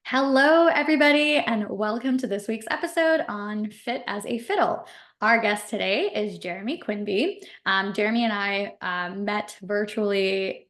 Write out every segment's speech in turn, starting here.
Hello, everybody, and welcome to this week's episode on Fit as a Fiddle. Our guest today is Jeremy Quinby. Jeremy and I met virtually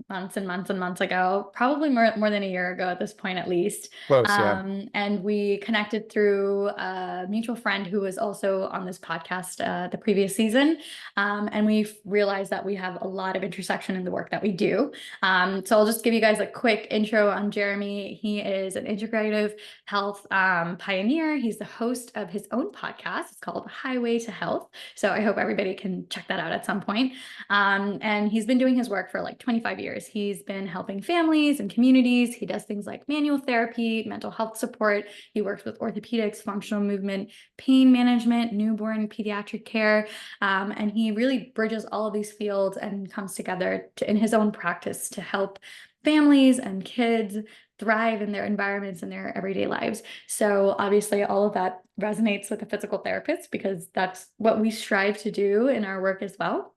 months and months and months ago, probably more than a year ago at this point, at least. Close, yeah. And we connected through a mutual friend who was also on this podcast the previous season. And we realized that we have a lot of intersection in the work that we do. So I'll just give you guys a quick intro on Jeremy. He is an integrative health pioneer. He's the host of his own podcast. It's called Highway to Health. So I hope everybody can check that out at some point. And he's been doing his work for like 25 years. He's been helping families and communities. He does things like manual therapy, mental health support. He works with orthopedics, functional movement, pain management, newborn pediatric care. And he really bridges all of these fields and comes together in his own practice to help families and kids thrive in their environments and their everyday lives. So obviously all of that resonates with a physical therapist because that's what we strive to do in our work as well.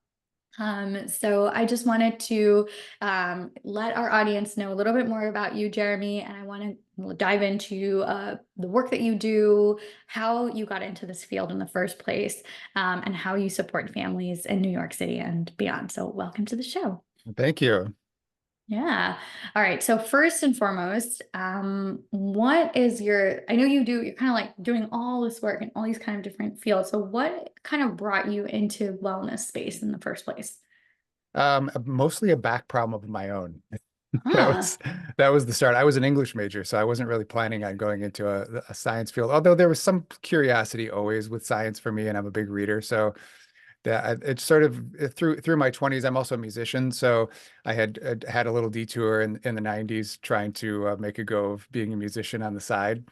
So I just wanted to let our audience know a little bit more about you, Jeremy, and I want to dive into the work that you do, how you got into this field in the first place, and how you support families in New York City and beyond. So welcome to the show. Thank you. Yeah. All right. So first and foremost, what is I know you're kind of like doing all this work in all these kind of different fields. So what kind of brought you into wellness space in the first place? Mostly a back problem of my own. That Ah, was that was the start. I was an English major, so I wasn't really planning on going into a science field. Although there was some curiosity always with science for me, and I'm a big reader. So that it's sort of through my 20s. I'm also a musician, so I had a little detour in the 90s trying to make a go of being a musician on the side,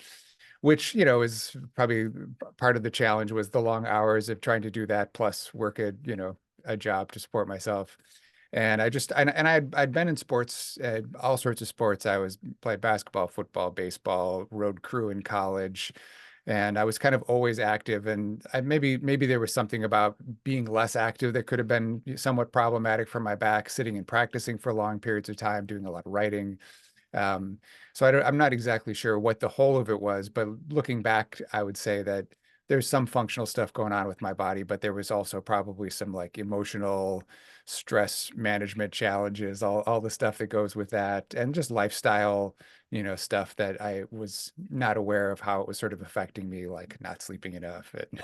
which is probably part of the challenge was the long hours of trying to do that plus work at a job to support myself. And I'd been in sports, all sorts of sports. Played basketball, football, baseball, road crew in college, and I was kind of always active. And maybe there was something about being less active that could have been somewhat problematic for my back, sitting and practicing for long periods of time, doing a lot of writing. Um, so I'm not exactly sure what the whole of it was, but looking back, I would say that there's some functional stuff going on with my body, but there was also probably some like emotional stress management challenges, all the stuff that goes with that, and just lifestyle, stuff that I was not aware of how it was sort of affecting me, like not sleeping enough and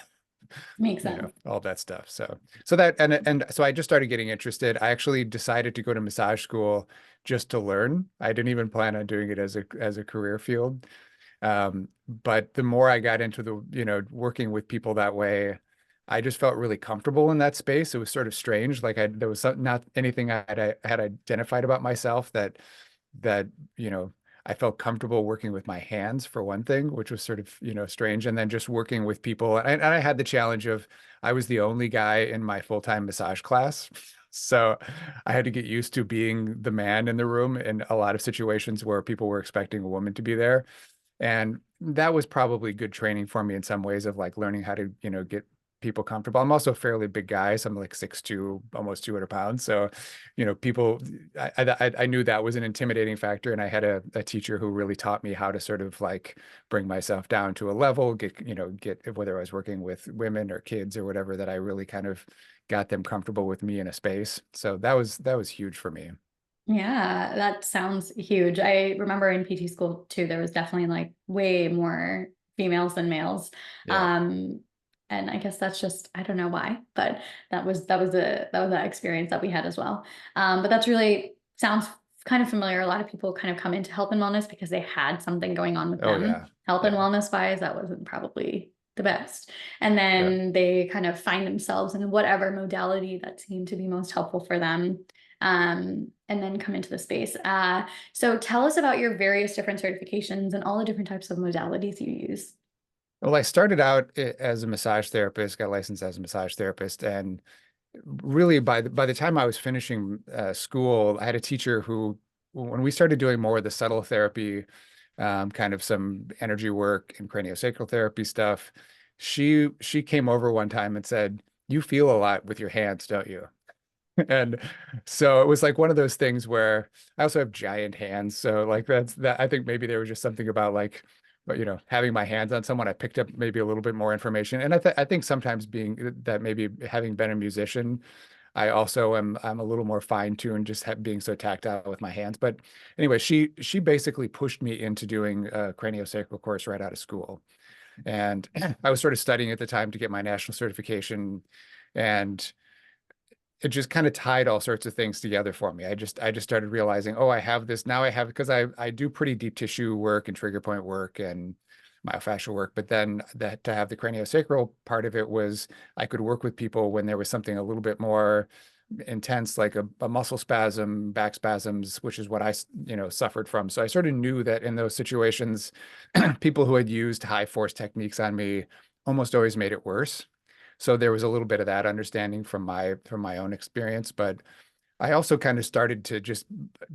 makes sense. all that stuff. So that and so I just started getting interested. I actually decided to go to massage school just to learn. I didn't even plan on doing it as a career field. But the more I got into the, working with people that way, I just felt really comfortable in that space. It was sort of strange. Like there was not anything I had identified about myself that, I felt comfortable working with my hands for one thing, which was sort of, strange. And then just working with people. And I had the challenge of I was the only guy in my full-time massage class. So I had to get used to being the man in the room in a lot of situations where people were expecting a woman to be there. And that was probably good training for me in some ways of like learning how to, get people comfortable. I'm also a fairly big guy, so I'm like 6'2", almost 200 pounds. So, people, I knew that was an intimidating factor. And I had a teacher who really taught me how to sort of like bring myself down to a level, get whether I was working with women or kids or whatever, that I really kind of got them comfortable with me in a space. So that was huge for me. Yeah, that sounds huge. I remember in PT school too, there was definitely like way more females than males. Yeah. Um, and I guess that's just, I don't know why, but that was that experience that we had as well. But that's really sounds kind of familiar. A lot of people kind of come into health and wellness because they had something going on with Oh them. yeah. Health and Yeah. wellness wise, that wasn't probably the best. And Yeah. then they kind of find themselves in whatever modality that seemed to be most helpful for them, and then come into the space. So tell us about your various different certifications and all the different types of modalities you use. Well, I started out as a massage therapist, got licensed as a massage therapist, and really by the time I was finishing school, I had a teacher who, when we started doing more of the subtle therapy, kind of some energy work and craniosacral therapy stuff, she came over one time and said, "You feel a lot with your hands, don't you?" And so it was like one of those things where I also have giant hands. So like that, I think maybe there was just something about like, but having my hands on someone, I picked up maybe a little bit more information. And I think sometimes being that maybe having been a musician, I also I'm a little more fine-tuned just being so tactile with my hands. But anyway, she basically pushed me into doing a craniosacral course right out of school. And I was sort of studying at the time to get my national certification. And it just kind of tied all sorts of things together for me. I just started realizing, oh, I have this now. I have because I do pretty deep tissue work and trigger point work and myofascial work. But then that to have the craniosacral part of it was I could work with people when there was something a little bit more intense, like a muscle spasm, back spasms, which is what I suffered from. So I sort of knew that in those situations, people who had used high force techniques on me almost always made it worse. So there was a little bit of that understanding from my own experience, but I also kind of started to just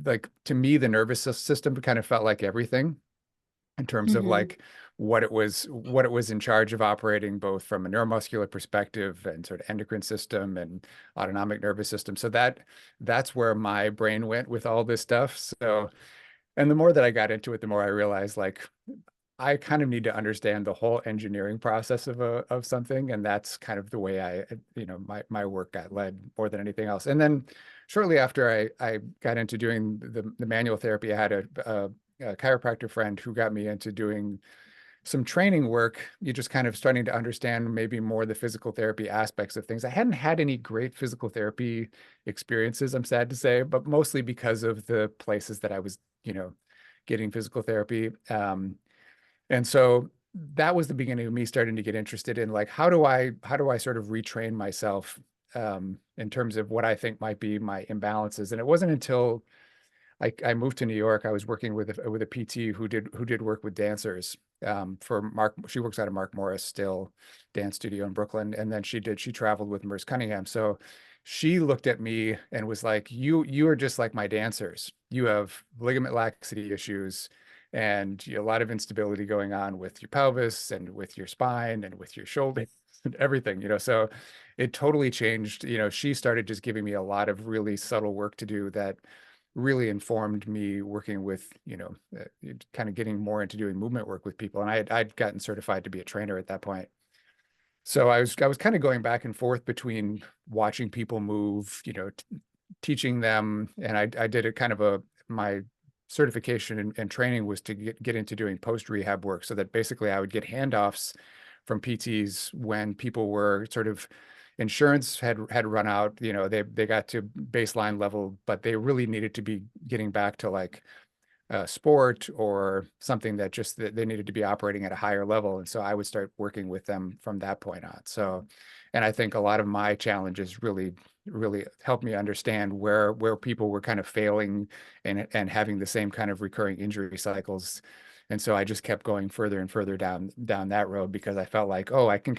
like to me the nervous system kind of felt like everything in terms of Hmm. like what it was in charge of operating both from a neuromuscular perspective and sort of endocrine system and autonomic nervous system. So that's where my brain went with all this stuff. So and the more that I got into it, the more I realized like I kind of need to understand the whole engineering process of something, and that's kind of the way my work got led more than anything else. And then shortly after I got into doing the manual therapy, I had a chiropractor friend who got me into doing some training work. You just kind of starting to understand maybe more the physical therapy aspects of things. I hadn't had any great physical therapy experiences, I'm sad to say, but mostly because of the places that I was, getting physical therapy. And so that was the beginning of me starting to get interested in like how do I sort of retrain myself in terms of what I think might be my imbalances. And it wasn't until I moved to New York, I was working with a PT who did work with dancers for Mark. She works out of Mark Morris still dance studio in Brooklyn, and then she traveled with Merce Cunningham. So she looked at me and was like, you are just like my dancers. You have ligament laxity issues and a lot of instability going on with your pelvis and with your spine and with your shoulders and everything, so it totally changed. She started just giving me a lot of really subtle work to do that really informed me working with, kind of getting more into doing movement work with people. And I'd gotten certified to be a trainer at that point. So I was kind of going back and forth between watching people move, teaching them, and I did a kind of my certification and training was to get into doing post rehab work, so that basically I would get handoffs from PTs when people were sort of insurance had run out, they got to baseline level, but they really needed to be getting back to like sport or something that just that they needed to be operating at a higher level. And so I would start working with them from that point on. So, and I think a lot of my challenges really helped me understand where people were kind of failing and having the same kind of recurring injury cycles. And so I just kept going further and further down that road because I felt like, oh, I can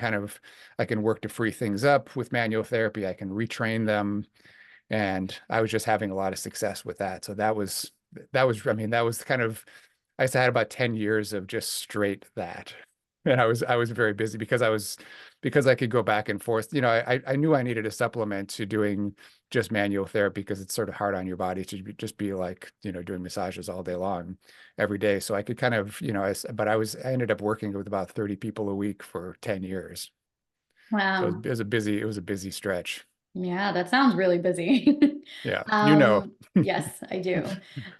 work to free things up with manual therapy. I can retrain them. And I was just having a lot of success with that. So I mean, that was kind of, I had about 10 years of just straight that. And I was very busy because I could go back and forth. I knew I needed a supplement to doing just manual therapy because it's sort of hard on your body to just be like, doing massages all day long every day. So I could kind of, but I ended up working with about 30 people a week for 10 years. So Wow. it was a busy stretch. Yeah, that sounds really busy. Yeah. You know. Yes, I do.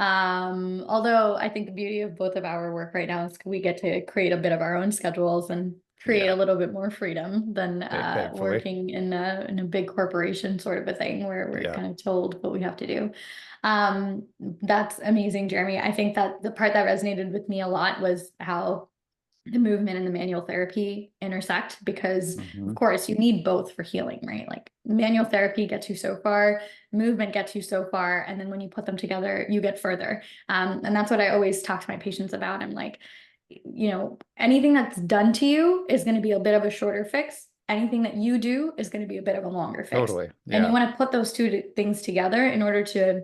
Although I think the beauty of both of our work right now is we get to create a bit of our own schedules and create a Yeah. little bit more freedom than Thankfully. working in a big corporation sort of a thing where we're Yeah. kind of told what we have to do. That's amazing, Jeremy. I think that the part that resonated with me a lot was how the movement and the manual therapy intersect because of Hmm. course you need both for healing, right? Like manual therapy gets you so far, movement gets you so far, and then when you put them together you get further. And that's what I always talk to my patients about. I'm like, anything that's done to you is going to be a bit of a shorter fix. Anything that you do is going to be a bit of a longer fix, Totally. and you Yeah. want to put those two things together in order to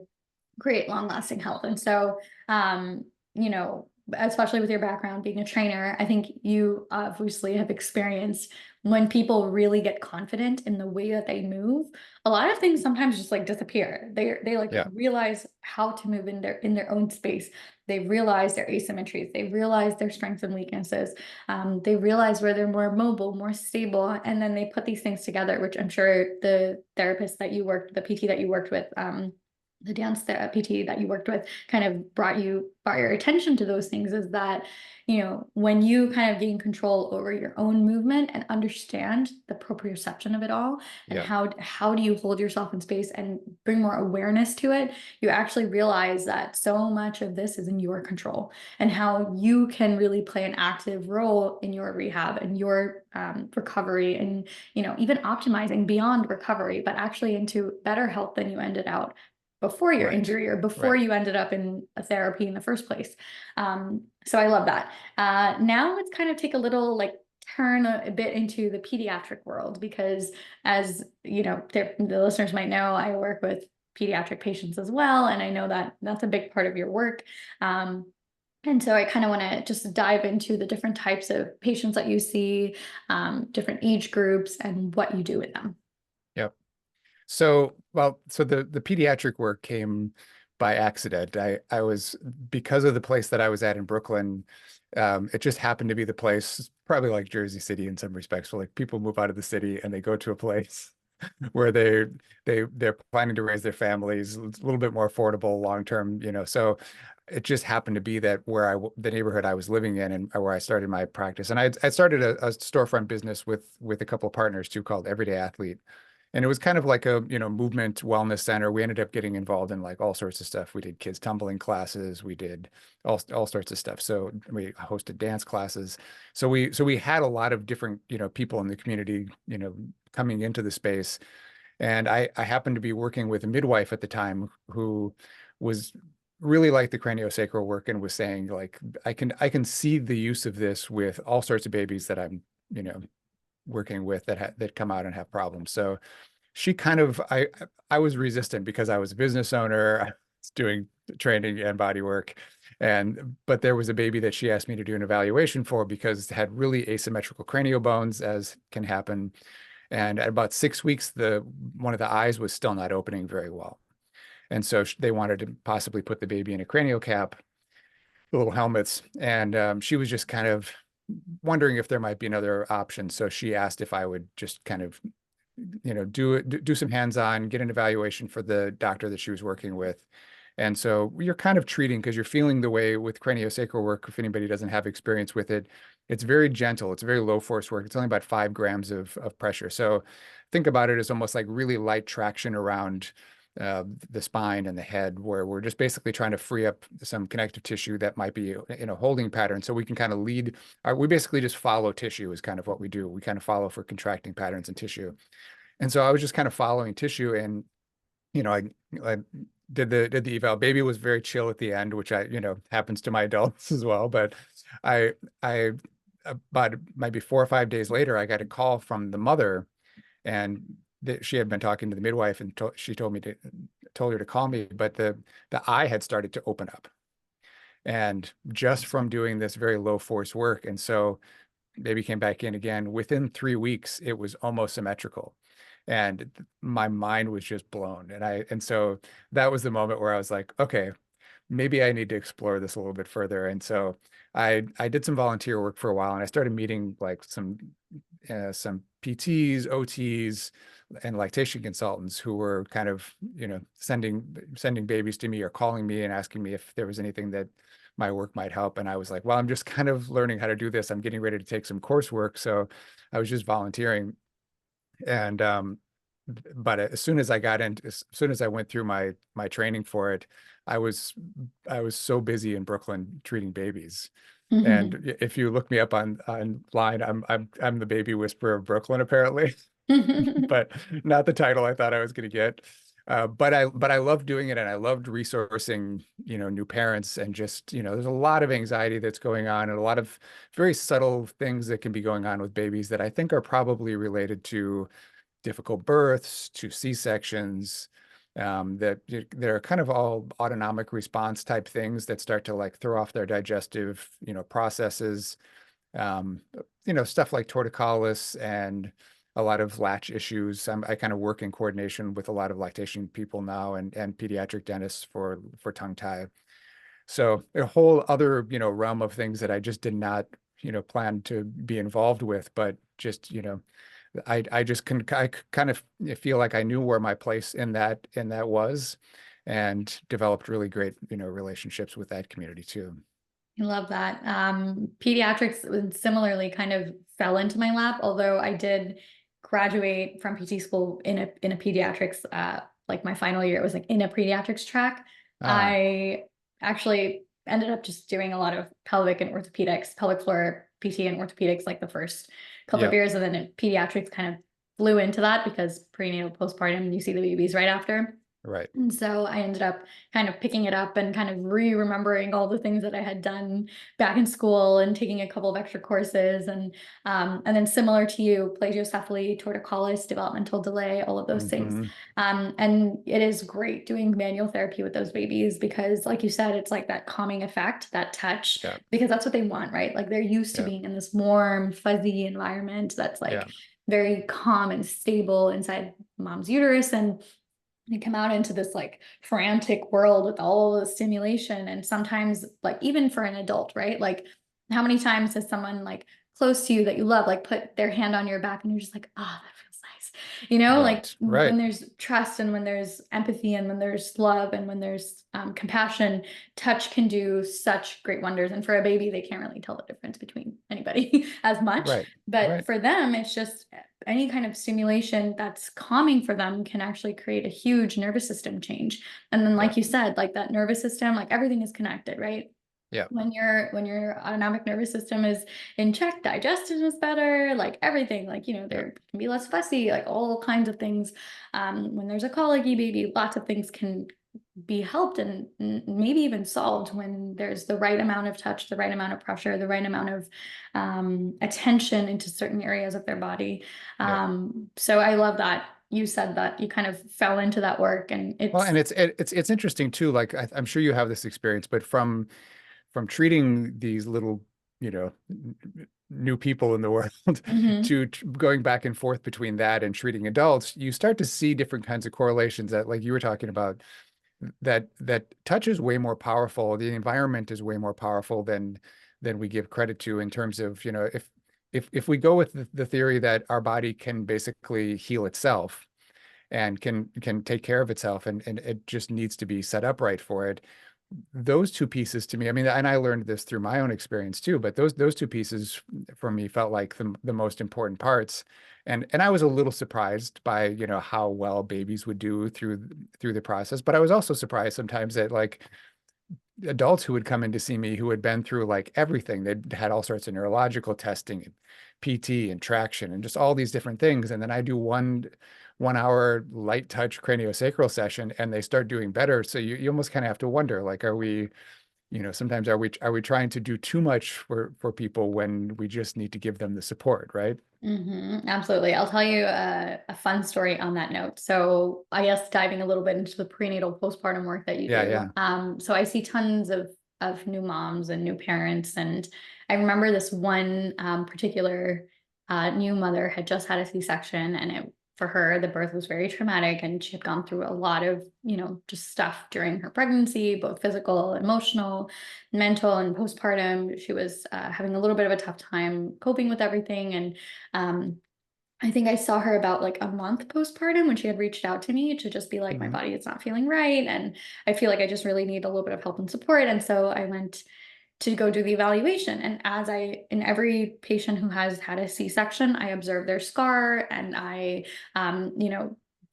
create long lasting health. And so, um, you know, especially with your background being a trainer, I think you obviously have experienced when people really get confident in the way that they move, a lot of things sometimes just like disappear. They like Yeah. realize how to move in their own space. They realize their asymmetries. They realize their strengths and weaknesses. They realize where they're more mobile, more stable, and then they put these things together, which I'm sure the therapist that you worked, the PT that you worked with, the dance PT that you worked with kind of brought your attention to those things, is that, you know, when you kind of gain control over your own movement and understand the proprioception of it all, and Yeah. how do you hold yourself in space and bring more awareness to it, you actually realize that so much of this is in your control, and how you can really play an active role in your rehab and your recovery, and, you know, even optimizing beyond recovery, but actually into better health than you ended out before your Right. injury, or before Right. you ended up in a therapy in the first place. So I love that. Now let's kind of take a little like turn a bit into the pediatric world, because, as you know, the listeners might know, I work with pediatric patients as well, and I know that that's a big part of your work. And so I kind of want to just dive into the different types of patients that you see, different age groups, and what you do with them. Yep. So, well, so the pediatric work came by accident. I was, because of the place that I was at in Brooklyn, it just happened to be the place, probably like Jersey City in some respects, where like people move out of the city and they go to a place where they're planning to raise their families, it's a little bit more affordable long term, you know. So it just happened to be that the neighborhood I was living in, and where I started my practice. And I started a storefront business with a couple of partners too, called Everyday Athlete. And it was kind of like a, you know, movement wellness center. We ended up getting involved in like all sorts of stuff. We did kids tumbling classes. We did all sorts of stuff. So we hosted dance classes. So we had a lot of different, you know, people in the community, you know, coming into the space. And I happened to be working with a midwife at the time who was really liked the craniosacral work and was saying like, I can see the use of this with all sorts of babies that I'm, you know, working with that come out and have problems. So she kind of, I was resistant because I was a business owner, I was doing training and body work. But there was a baby that she asked me to do an evaluation for because it had really asymmetrical cranial bones, as can happen. And at about 6 weeks, one of the eyes was still not opening very well. And so they wanted to possibly put the baby in a cranial cap, the little helmets. And she was just kind of wondering if there might be another option. So she asked if I would just kind of, you know, do some hands-on, get an evaluation for the doctor that she was working with. And so you're kind of treating, because you're feeling the way with craniosacral work, if anybody doesn't have experience with it, it's very gentle. It's very low force work. It's only about 5 grams of pressure. So think about it as almost like really light traction around the spine and the head, where we're just basically trying to free up some connective tissue that might be in a holding pattern. So we can kind of we basically just follow tissue is kind of what we do. We kind of follow for contracting patterns in tissue. And so I was just kind of following tissue, and, you know, I did the eval. Baby was very chill at the end, which you know, happens to my adults as well. But I about maybe 4 or 5 days later, I got a call from the mother, and she had been talking to the midwife, and she told her to call me, but the eye had started to open up, and just from doing this very low force work. And so baby came back in again. Within 3 weeks, it was almost symmetrical. And my mind was just blown. And so that was the moment where I was like, okay, maybe I need to explore this a little bit further. And so I did some volunteer work for a while, and I started meeting like some PTs, OTs, and lactation consultants who were kind of, you know, sending babies to me or calling me and asking me if there was anything that my work might help. And I was like, well, I'm just kind of learning how to do this. I'm getting ready to take some coursework. So I was just volunteering. And but as soon as as soon as I went through my training for it, I was I was so busy in Brooklyn treating babies. And if you look me up online, I'm the baby whisperer of Brooklyn, apparently. But not the title I thought I was going to get. But I loved doing it, and I loved resourcing, you know, new parents. And just, you know, there's a lot of anxiety that's going on, and a lot of very subtle things that can be going on with babies that I think are probably related to difficult births, to C-sections, that they're kind of all autonomic response type things that start to like throw off their digestive, processes, um, stuff like torticollis and a lot of latch issues. I kind of work in coordination with a lot of lactation people now and pediatric dentists for tongue tie. So a whole other, realm of things that I just did not, plan to be involved with, but just, I just I kind of feel like I knew where my place in that was, and developed really great, relationships with that community too. I love that. Pediatrics similarly kind of fell into my lap, although I did graduate from PT school in a pediatrics, like my final year, it was like in a pediatrics track. Ah, I actually ended up just doing a lot of pelvic and orthopedics, pelvic floor PT and orthopedics, like the first couple of yep, years, and then pediatrics kind of flew into that because prenatal, postpartum, you see the babies right after. right, And so I ended up kind of picking it up and kind of remembering all the things that I had done back in school and taking a couple of extra courses. And then similar to you, plagiocephaly, torticollis, developmental delay, all of those things. hmm, And it is great doing manual therapy with those babies because, like you said, it's like that calming effect, that touch, yeah, because that's what they want, right? Like they're used to yeah, being in this warm, fuzzy environment that's yeah, like very calm and stable inside mom's uterus. And you come out into this like frantic world with all the stimulation. And sometimes, like, even for an adult, right? Like, how many times has someone like close to you that you love, like, put their hand on your back and you're just like, oh, that feels nice. Like right, when right, there's trust and when there's empathy and when there's love and when there's compassion, touch can do such great wonders. And for a baby, they can't really tell the difference between anybody as much. right, But right, for them, it's just any kind of stimulation that's calming for them can actually create a huge nervous system change. And then, yeah, like you said, like that nervous system, like everything is connected, right? yeah, When your autonomic nervous system is in check, digestion is better, like everything, like, yeah, there can be less fussy, like all kinds of things. When there's a colicky baby, lots of things can be helped and maybe even solved when there's the right amount of touch, the right amount of pressure, the right amount of attention into certain areas of their body. yeah. So I love that you said that you kind of fell into that work, and Well, it's and it's interesting too. Like I'm sure you have this experience, but from treating these little, new people in the world mhm, to going back and forth between that and treating adults, you start to see different kinds of correlations that, like you were talking about, that touch is way more powerful. The environment is way more powerful than we give credit to in terms of, if we go with the theory that our body can basically heal itself and can take care of itself, and it just needs to be set up right for it. Those two pieces to me, I mean, and I learned this through my own experience too, but those two pieces for me felt like the most important parts. And I was a little surprised by, how well babies would do through the process. But I was also surprised sometimes that, like, adults who would come in to see me who had been through like everything. They'd had all sorts of neurological testing and PT and traction and just all these different things. And then I do one hour light touch craniosacral session and they start doing better. So you almost kind of have to wonder, like, are we, sometimes are we trying to do too much for people when we just need to give them the support, right? absolutely. I'll tell you a fun story on that note. So I guess diving a little bit into the prenatal postpartum work that you Yeah, do. yeah. So I see tons of new moms and new parents, and I remember this one particular new mother had just had a C-section, and for her the birth was very traumatic, and she had gone through a lot of just stuff during her pregnancy, both physical, emotional, mental, and postpartum. She was having a little bit of a tough time coping with everything, and um, I think I saw her about like a month postpartum when she had reached out to me to just be like, my Mhm. body is not feeling right. And I feel like I just really need a little bit of help and support. And so I went to go do the evaluation. And in every patient who has had a C-section, I observe their scar, and I,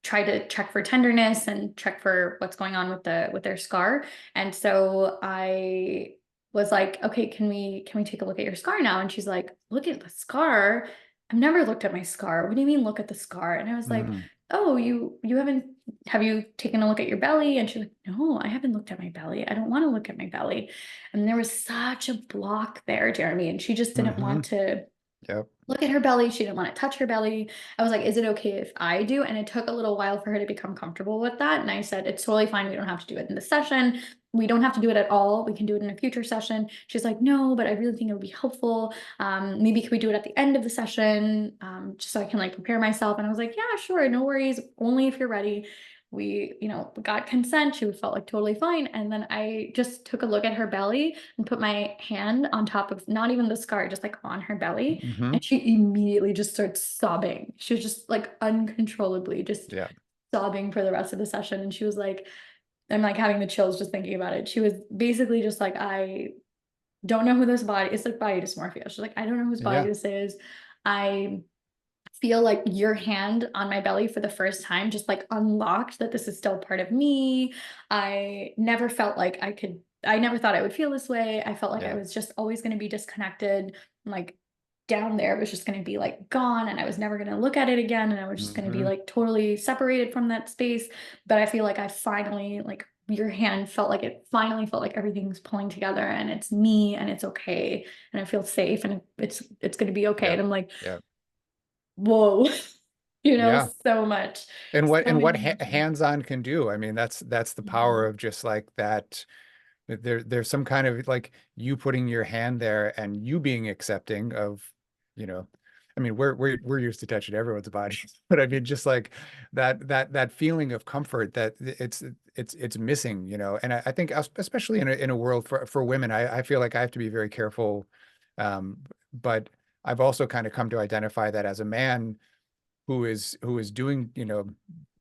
try to check for tenderness and check for what's going on with their scar. And so I was like, okay, can we take a look at your scar now? And she's like, look at the scar. I've never looked at my scar. What do you mean look at the scar? And I was like, Mhm. oh, you haven't, have you taken a look at your belly? And she's like, no, I haven't looked at my belly. I don't want to look at my belly. And there was such a block there, Jeremy. And she just didn't want Mhm. to Yep. look at her belly. She didn't want to touch her belly. I was like, is it okay if I do? And it took a little while for her to become comfortable with that. And I said, it's totally fine. We don't have to do it in the session. We don't have to do it at all. We can do it in a future session. She's like, no, but I really think it would be helpful. Maybe could we do it at the end of the session, just so I can like prepare myself? And I was like, yeah, sure, no worries. Only if you're ready. We, got consent. She felt like totally fine. And then I just took a look at her belly and put my hand on top of not even the scar, just like on her belly. Hmm. And she immediately just starts sobbing. She was just like uncontrollably just Yeah. sobbing for the rest of the session. And she was like, I'm like having the chills just thinking about it. She was basically just like, I don't know who this body, it's like body dysmorphia. She's like, I don't know whose body Yeah. this is. I feel like your hand on my belly for the first time just like unlocked that this is still part of me. I never felt like I never thought I would feel this way. I felt like I Yeah. was just always going to be disconnected. Like down there was just going to be like gone, and I was never going to look at it again. And I was just going to be Hmm. like totally separated from that space. But I feel like I finally, like, your hand felt like it finally felt like everything's pulling together and it's me and it's okay. And I feel safe and it's going to be okay. Yeah. And I'm like, Yeah. whoa, Yeah. so much, And so what many emotions. hands-on can do. I mean, that's the power Mhm. of just like that. There's some kind of like you putting your hand there and you being accepting of, you know, I mean, we're used to touching everyone's body, but I mean, just like that feeling of comfort that it's missing, and I think especially in a world for women, I feel like I have to be very careful. But I've also kind of come to identify that as a man who is doing,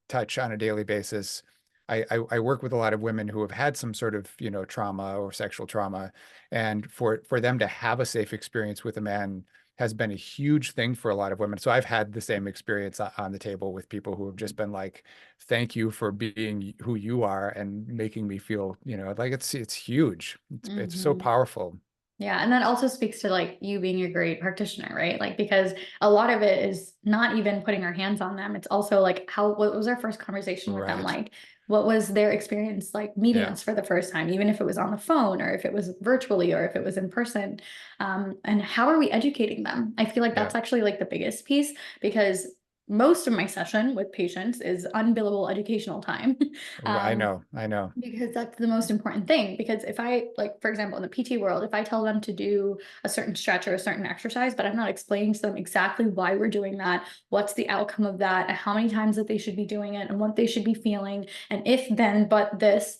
touch on a daily basis. I work with a lot of women who have had some sort of, trauma or sexual trauma, and for them to have a safe experience with a man has been a huge thing for a lot of women. So I've had the same experience on the table with people who have just been like, "Thank you for being who you are and making me feel, like it's huge. It's so Mhm. powerful." Yeah, and that also speaks to like you being a great practitioner, right? Like because a lot of it is not even putting our hands on them. It's also like what was our first conversation with them Right. like? What was their experience like meeting Yeah. us for the first time, even if it was on the phone or if it was virtually or if it was in person? And how are we educating them? I feel like Yeah. that's actually like the biggest piece because most of my session with patients is unbillable educational time. I um, know. I know. because that's the most important thing. Because if I, like, for example, in the PT world, if I tell them to do a certain stretch or a certain exercise, but I'm not explaining to them exactly why we're doing that, what's the outcome of that, and how many times that they should be doing it, and what they should be feeling, and if then, but this,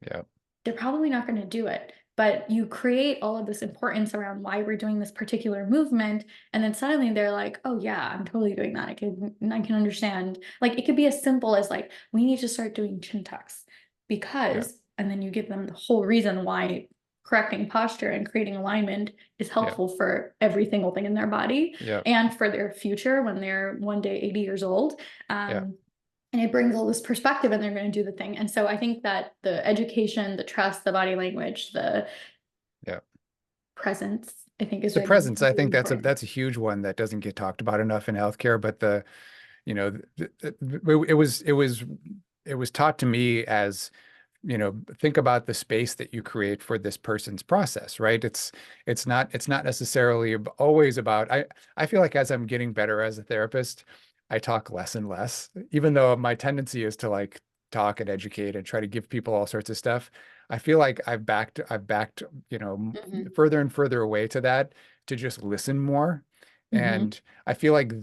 Yeah. they're probably not going to do it. But you create all of this importance around why we're doing this particular movement, and then suddenly they're like, "Oh yeah, I'm totally doing that. I can understand." Like it could be as simple as like, "We need to start doing chin tucks Yeah. because," and then you give them the whole reason why correcting posture and creating alignment is Yeah. helpful for every single thing in their body Yeah. and for their future when they're one day 80 years old. Yeah. And it brings all this perspective and they're going to do the thing. And so I think that the education, the trust, the body language, the Yeah. presence, I think is The like presence, I really think important. that's a huge one that doesn't get talked about enough in healthcare. But it was taught to me as, think about the space that you create for this person's process, right? It's not necessarily always about, I feel like as I'm getting better as a therapist, I talk less and less, even though my tendency is to like talk and educate and try to give people all sorts of stuff. I feel like I've backed, Mhm. further and further away to that, to just listen more. Mhm. And I feel like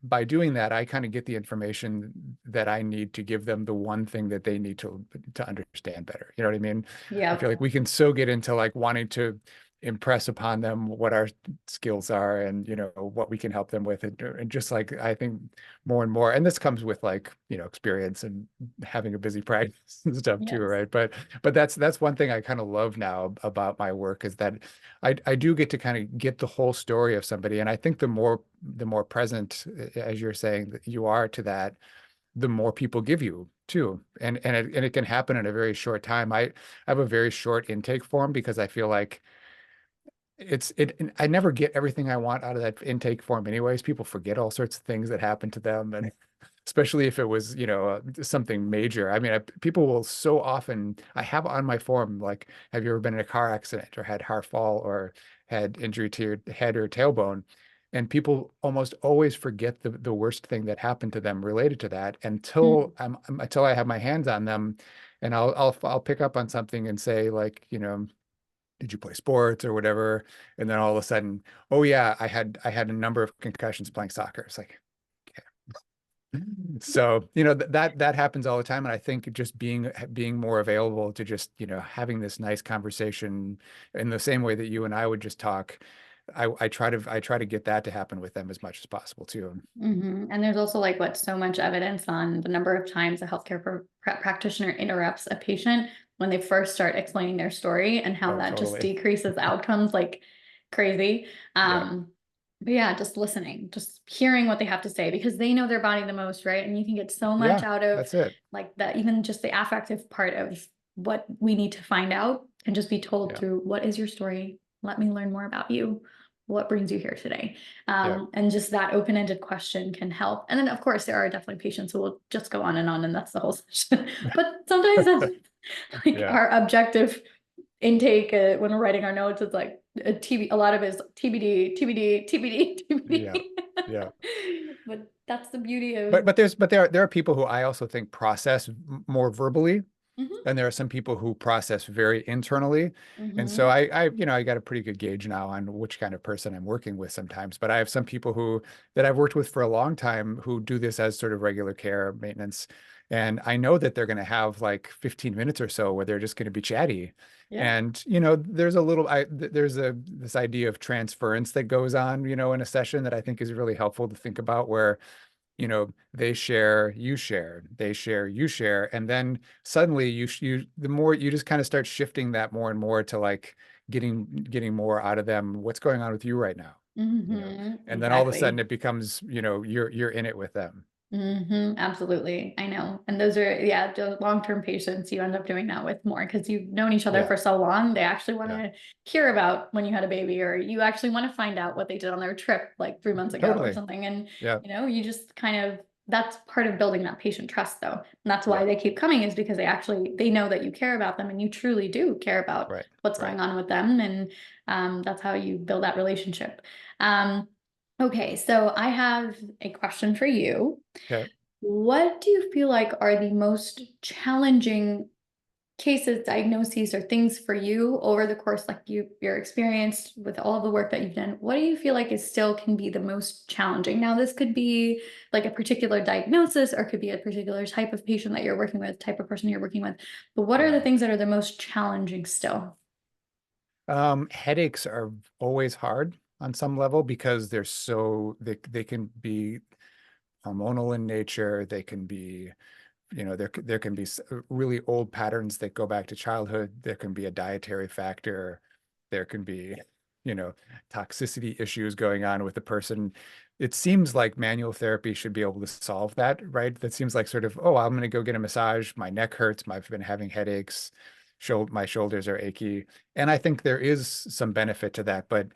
by doing that, I kind of get the information that I need to give them the one thing that they need to understand better. You know what I mean? I feel Yeah. like we can so get into like wanting to impress upon them what our skills are and, what we can help them with. And just like, I think more and more, and this comes with like, experience and having a busy practice and stuff too, Yes. right? But that's one thing I kind of love now about my work, is that I do get to kind of get the whole story of somebody. And I think the more present, as you're saying, that you are to that, the more people give you too. And it can happen in a very short time. I have a very short intake form because I feel like I never get everything I want out of that intake form anyways. People forget all sorts of things that happen to them, and especially if it was, something major. I mean, people will so often, I have on my form, like, have you ever been in a car accident or had heart fall or had injury to your head or tailbone? And people almost always forget the worst thing that happened to them related to that Mm. until I have my hands on them, and I'll pick up on something and say, like, did you play sports or whatever? And then all of a sudden, oh yeah, I had a number of concussions playing soccer. It's like, so, that happens all the time. And I think just being more available to just, having this nice conversation in the same way that you and I would just talk, I try to get that to happen with them as much as possible too. And there's also like so much evidence on the number of times a healthcare practitioner interrupts a patient when they first start explaining their story, and how Oh, that just totally. decreases outcomes like crazy. Yeah. But yeah, just listening, just hearing what they have to say, because they know their body the most, right? And you can get so much Yeah, out of that's it. like that, even just the affective part of what we need to find out, and just be told Yeah. through, what is your story? Let me learn more about you. What brings you here today? Yeah. And just that open-ended question can help. And then of course there are definitely patients who will just go on, and that's the whole session. But sometimes that's like Yeah. our objective intake when we're writing our notes. It's like a lot of it is TBD, TBD, TBD, Yeah. TBD. Yeah. But that's the beauty of. But there are people who I also think process more verbally. Mhm, And there are some people who process very internally. And so mhm. I got a pretty good gauge now on which kind of person I'm working with sometimes. But I have some people that I've worked with for a long time who do this as sort of regular care maintenance. And I know that they're going to have like 15 minutes or so where they're just going to be chatty. Yeah. And, there's this idea of transference that goes on, in a session that I think is really helpful to think about, where they share, you share, they share, you share, and then suddenly the more you just kind of start shifting that more and more to like getting more out of them. What's going on with you right now? And then all of a sudden Exactly. it becomes, you're in it with them. Absolutely. I know. And those are, yeah, the long-term patients you end up doing that with more, because you've known each other Yeah, for so long. They actually want yeah, to hear about when you had a baby, or you actually want to find out what they did on their trip like 3 months ago or totally. something. And, Yeah, you just kind of, that's part of building that patient trust though. And that's why yeah, they keep coming, is because they know that you care about them, and you truly do care about right, what's right. going on with them. And that's how you build that relationship. Um, okay. So I have a question for you. Okay. What do you feel like are the most challenging cases, diagnoses, or things for you over the course, like you're experienced with all of the work that you've done? What do you feel like is still can be the most challenging? Now, this could be like a particular diagnosis, or could be a particular type of patient that you're working with, type of person you're working with. But what are the Yeah. things that are the most challenging still? Headaches are always hard on some level because they can be hormonal in nature. They can be, there can be really old patterns that go back to childhood. There can be a dietary factor. There can be, you know, toxicity issues going on with the person. It seems like manual therapy should be able to solve that, right? That seems like sort of, oh, I'm going to go get a massage. My neck hurts. I've been having headaches. My shoulders are achy. And I think there is some benefit to that, but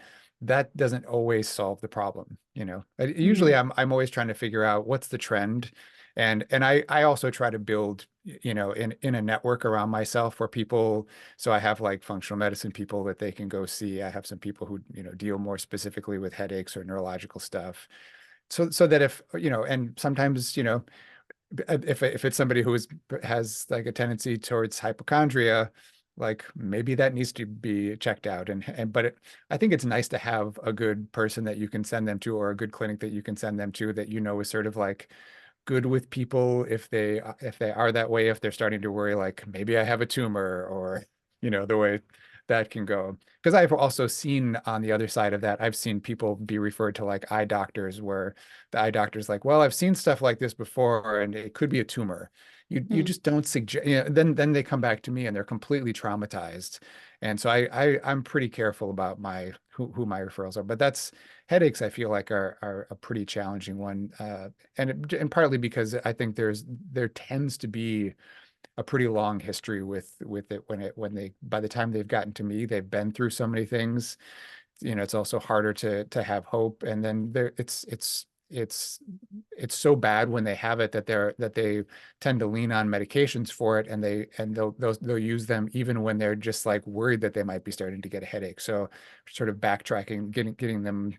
that doesn't always solve the problem. Usually Mhm. I'm always trying to figure out what's the trend. And I also try to build, in a network around myself where people, so I have like functional medicine people that they can go see. I have some people who, deal more specifically with headaches or neurological stuff. So that if, and sometimes, if it's somebody who has like a tendency towards hypochondria, like maybe that needs to be checked out. But I think it's nice to have a good person that you can send them to, or a good clinic that you can send them to, that is sort of like good with people if they are that way, if they're starting to worry like maybe I have a tumor, or the way that can go. Because I've also seen on the other side of that, I've seen people be referred to like eye doctors, where the eye doctor's like, well, I've seen stuff like this before and it could be a tumor. You Mm. just don't suggest, then they come back to me and they're completely traumatized. And so I'm pretty careful about who my referrals are. But that's headaches, I feel like are a pretty challenging one. And partly because I think there tends to be a pretty long history with it when they by the time they've gotten to me, they've been through so many things. It's also harder to have hope. And then it's so bad when they have it that they tend to lean on medications for it, and they'll use them even when they're just like worried that they might be starting to get a headache. So sort of backtracking, getting them,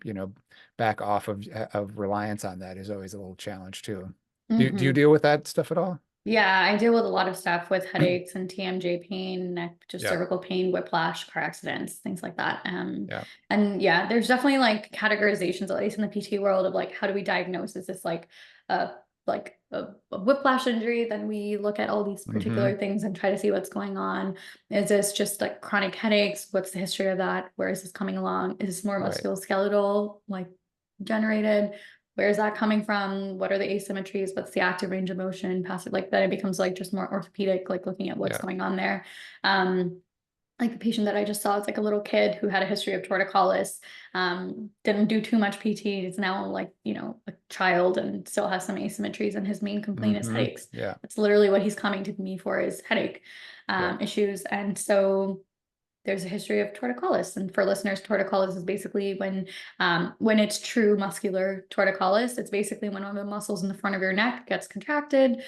back off of reliance on that is always a little challenge too. Do you Hmm. deal with that stuff at all? Yeah, I deal with a lot of stuff with headaches and TMJ pain, neck, just Yeah. cervical pain, whiplash, car accidents, things like that. Yeah. And yeah, there's definitely like categorizations, at least in the PT world, of like how do we diagnose? Is this a a whiplash injury? Then we look at all these Hmm. particular things and try to see what's going on. Is this just like chronic headaches? What's the history of that? Where is this coming along? Is this more Right. musculoskeletal, like generated? Where is that coming from? What are the asymmetries? What's the active range of motion, passive? Like then it becomes like just more orthopedic, like looking at what's Yeah. going on there. Um, like the patient that I just saw, it's like a little kid who had a history of torticollis, didn't do too much PT. He's now like, a child and still has some asymmetries, and his main complaint is Hmm. headaches. Yeah. That's literally what he's coming to me for, is headache Yeah. issues. And so there's a history of torticollis. And for listeners, torticollis is basically when it's true muscular torticollis, it's basically when one of the muscles in the front of your neck gets contracted.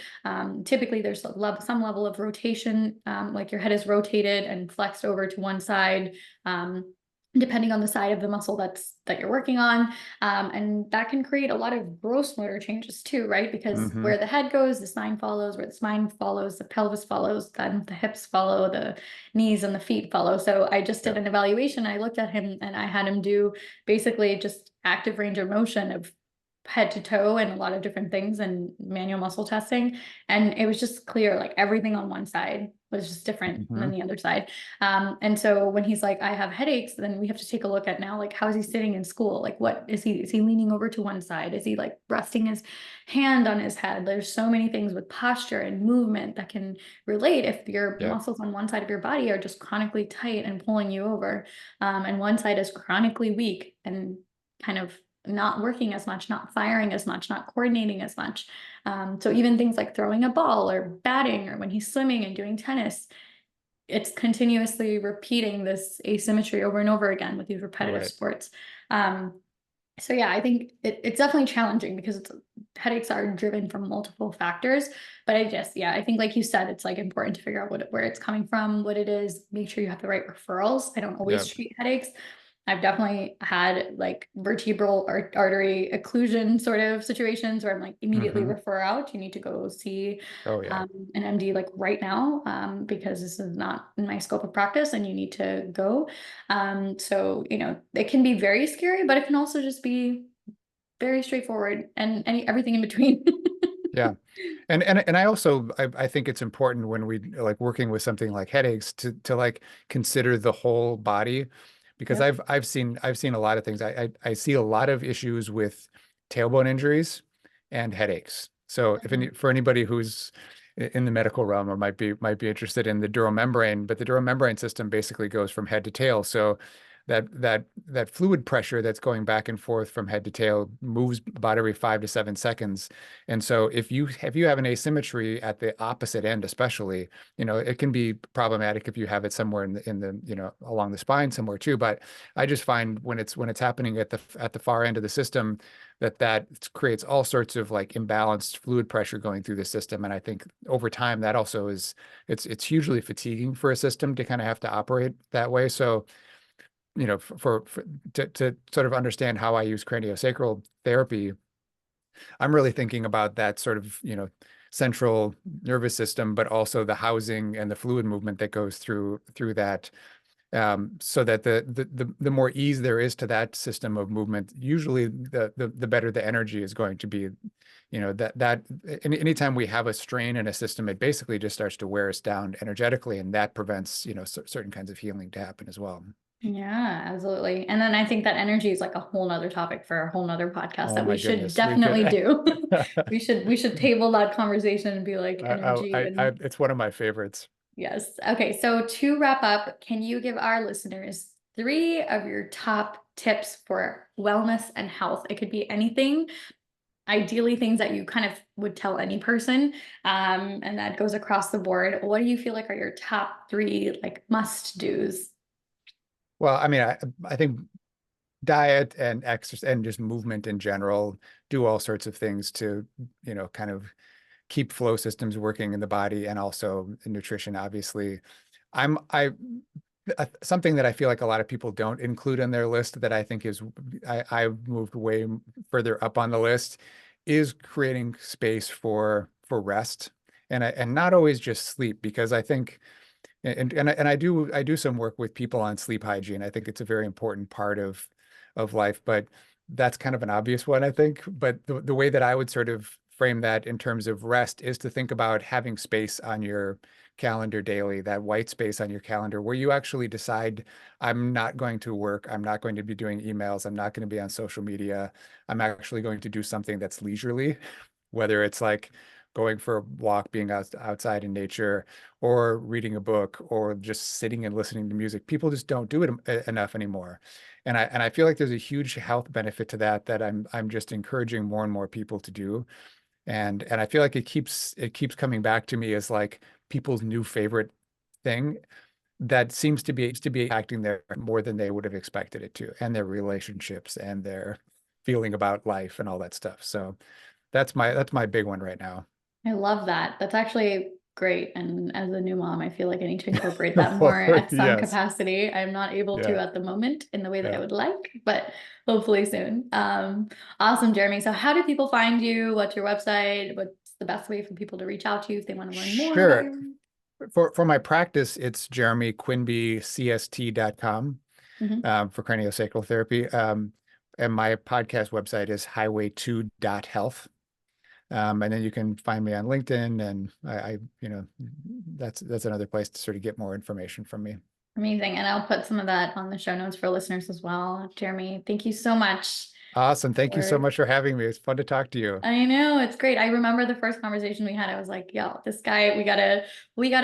Typically, there's some level of rotation, like your head is rotated and flexed over to one side. Um, Depending on the side of the muscle that you're working on. And that can create a lot of gross motor changes too, right? Because Hmm. where the head goes, the spine follows, where the spine follows, the pelvis follows, then the hips follow, the knees and the feet follow. So I just did Yeah. an evaluation. I looked at him and I had him do basically just active range of motion of head to toe and a lot of different things and manual muscle testing. And it was just clear, like everything on one side was just different Hmm. than the other side. And so when he's like, I have headaches, then we have to take a look at now, like, how is he sitting in school? Like, what is he leaning over to one side? Is he like resting his hand on his head? There's so many things with posture and movement that can relate if your Yeah. muscles on one side of your body are just chronically tight and pulling you over, and one side is chronically weak and kind of not working as much, not firing as much, not coordinating as much. So even things like throwing a ball or batting, or when he's swimming and doing tennis, it's continuously repeating this asymmetry over and over again with these repetitive Right. sports. So yeah, I think it's definitely challenging because headaches are driven from multiple factors. But I think like you said, it's like important to figure out where it's coming from, what it is, make sure you have the right referrals. I don't Yeah. always treat headaches. I've definitely had like vertebral artery occlusion sort of situations where I'm like immediately Hmm. refer out. You need to go see Oh yeah. an MD like right now, because this is not in my scope of practice and you need to go. So, it can be very scary, but it can also just be very straightforward and everything in between. Yeah. And I also I think it's important when we like working with something like headaches to like consider the whole body, because Yep. I've seen a lot of things. I see a lot of issues with tailbone injuries and headaches. So for anybody who's in the medical realm or might be interested in the dural membrane, but the dural membrane system basically goes from head to tail. So that fluid pressure that's going back and forth from head to tail moves about every 5 to 7 seconds. And so if you have an asymmetry at the opposite end, especially, it can be problematic if you have it somewhere in the along the spine somewhere too. But I just find when it's happening at the far end of the system, that creates all sorts of like imbalanced fluid pressure going through the system. And I think over time that also it's hugely fatiguing for a system to kind of have to operate that way. So to sort of understand how I use craniosacral therapy, I'm really thinking about that sort of, central nervous system, but also the housing and the fluid movement that goes through that. So that the more ease there is to that system of movement, usually the better the energy is going to be. Anytime we have a strain in a system, it basically just starts to wear us down energetically, and that prevents, certain kinds of healing to happen as well. Yeah, absolutely. And then I think that energy is like a whole nother topic for a whole nother podcast Oh that we my should goodness, we definitely could. do. We should table that conversation and be like energy and It's one of my favorites. yes. Okay, so to wrap up, can you give our listeners three of your top tips for wellness and health? It could be anything, ideally things that you kind of would tell any person, and that goes across the board. What do you feel like are your top three like must do's? Well, I mean, I think diet and exercise and just movement in general, do all sorts of things to, kind of keep flow systems working in the body, and also nutrition, obviously. I something that I feel like a lot of people don't include in their list that I think is I've moved way further up on the list, is creating space for rest, and not always just sleep, because I think and I do some work with people on sleep hygiene. I think it's a very important part of life, but that's kind of an obvious one, I think. But the way that I would sort of frame that in terms of rest is to think about having space on your calendar daily, that white space on your calendar where you actually decide, I'm not going to work, I'm not going to be doing emails, I'm not going to be on social media. I'm actually going to do something that's leisurely, whether it's like going for a walk, being outside in nature, or reading a book, or just sitting and listening to music. People just don't do it enough anymore. And I feel like there's a huge health benefit to that I'm just encouraging more and more people to do. And I feel like it keeps coming back to me as like people's new favorite thing that seems to be acting there more than they would have expected it to, and their relationships and their feeling about life and all that stuff. So that's my big one right now. I love that. That's actually great. And as a new mom, I feel like I need to incorporate that more Well, at some yes. capacity. I'm not able to Yeah. at the moment in the way that I Yeah. would like, but hopefully soon. Awesome, Jeremy. So how do people find you? What's your website? What's the best way for people to reach out to you if they want to learn more about Sure. your... For my practice, it's jeremyquinbycst.com, Mhm. for craniosacral therapy. And my podcast website is highway2.health. And then you can find me on LinkedIn, and that's another place to sort of get more information from me. Amazing. And I'll put some of that on the show notes for listeners as well. Jeremy, thank you so much Awesome. Thank you so for... much for having me. It's fun to talk to you. I know, it's great. I remember the first conversation we had. I was like, yo, this guy, we gotta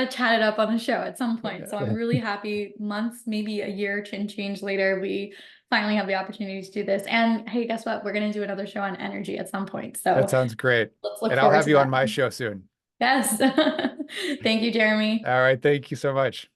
chat it up on the show at some point. So I'm really happy months, maybe a year and change later, we finally have the opportunity to do this. And hey, guess what? We're gonna do another show on energy at some point. That So sounds great. let's look And I'll forward have to you on that. my show soon. Yes. Thank you, Jeremy. All right. Thank you so much.